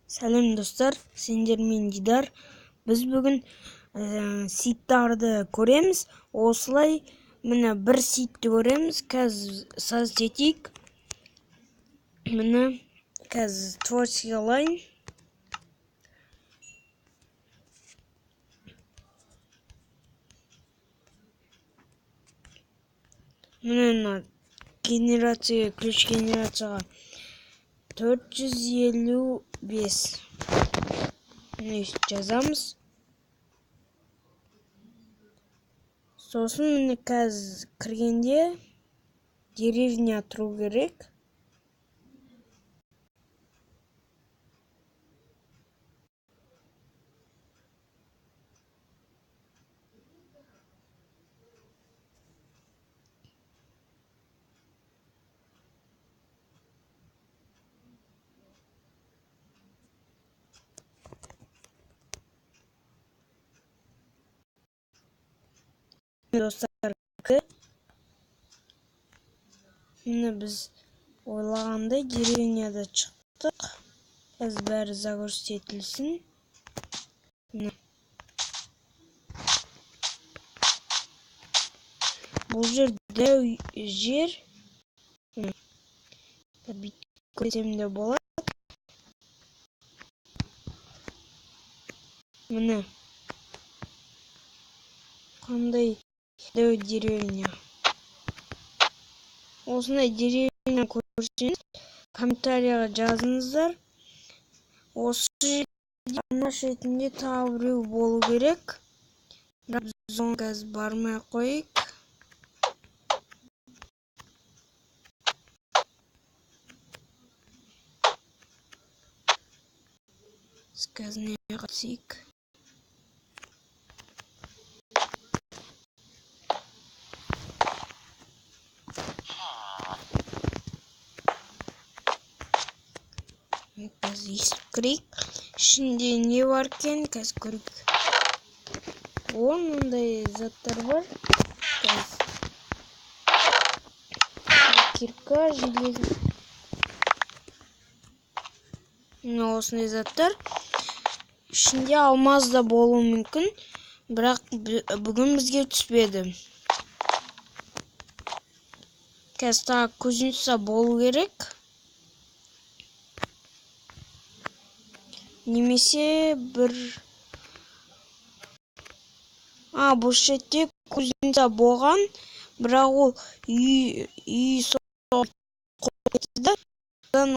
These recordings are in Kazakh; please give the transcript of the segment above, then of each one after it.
Сәлем достар, сендермен Дидар. Біз бүгін ситтарды көреміз. Осылай, міне бір ситті көреміз. Қазір саз етейік. Міне қазір творческий лайн. Міне генерация, ключ генерацияға 455 жазамыз. Сосын міне қазір кіргенде деревня тұру керек. Достар, міне біз ойлағандай деревняда шықтық. Қазір бәрі загрузка етілсін. Бұл жерде жер көтемде болады. Міне қандай деревня. Осындай деревня көрсеңіз, комментарияға жазыңыздар. Осы жерде ана шетінде тағы біреу болу керек. Бірақ біз оған қазір бармай қойық. Қазір не қатысайық. Қазір естіп көрейік. Ішінде не бар екен, қазір көрейік. Ондай заттар бар. Кирка, железо. Осындай заттар. Ішінде алмаз да болуы мүмкін, бірақ бүгін бізге түспеді. Қазір тағы кузница болу керек. Немесе бір... бұл шетте кузница болған, бірақ ол үй соғып қойды,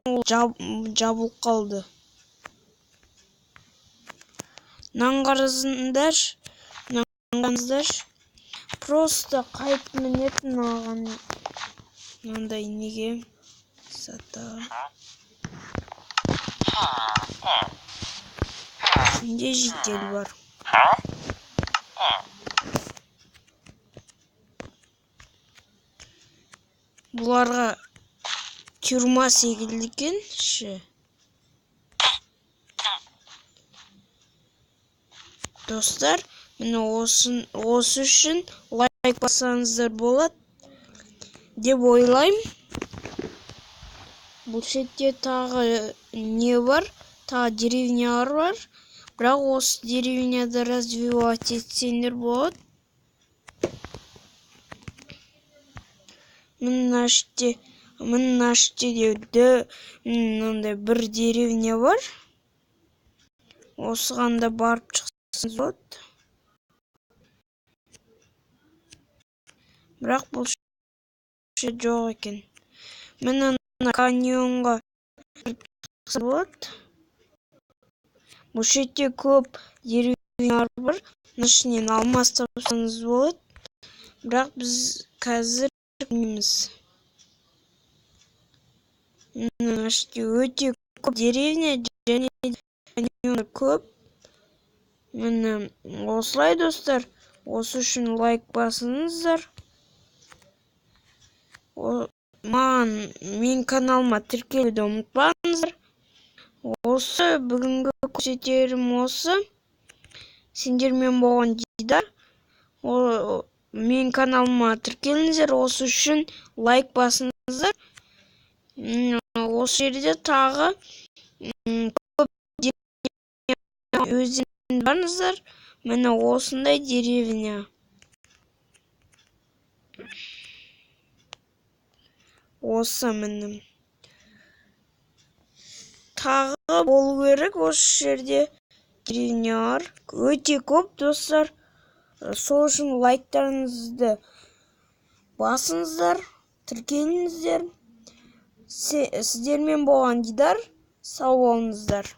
ол жабылып қалды. Наңғарыңыздар, просто қайт мінетін алған мынандай неге сата. Ішінде жедел бар. Бұларға тюрма секілді екен. Достар, міне осы үшін лайк бассаңыздар болады деп ойлаймын. Бұл шетте тағы не бар? Тағы деревнялар бар. Бірақ осы деревняда развивать етсеңдер болады. Мына шетте бір деревня бар. Осыған да барып шықсаңыз болады. Бірақ бұл шетте жоқ екен. Міне каньонға шықсаңыз болады. Бұл шетте көп деревнялар бар. Ішінен алмаз тапсаңыз болады. Бірақ біз қазір білмейміз. Мына шетте өте көп деревня және каньон көп. Міне осылай достар. Осы үшін лайк басыңыздар. Мен каналыма тіркелуді ұмытпаңыздар. Осы бүгінгі көрсетерім осы. Сендермен болған Дидар. Мен каналыма тіркеліңіздер. Осы үшін лайк басыңыздар. Осы жерде тағы көп өзен барыңыздар. Міне осындай деревня. Осы міне. Тағы болу керек осы жерде деревнялар өте көп достар. Сол үшін лайктарыңызды басыңыздар, тіркеліңіздер. Сіздермен болған Дидар, сау болыңыздар.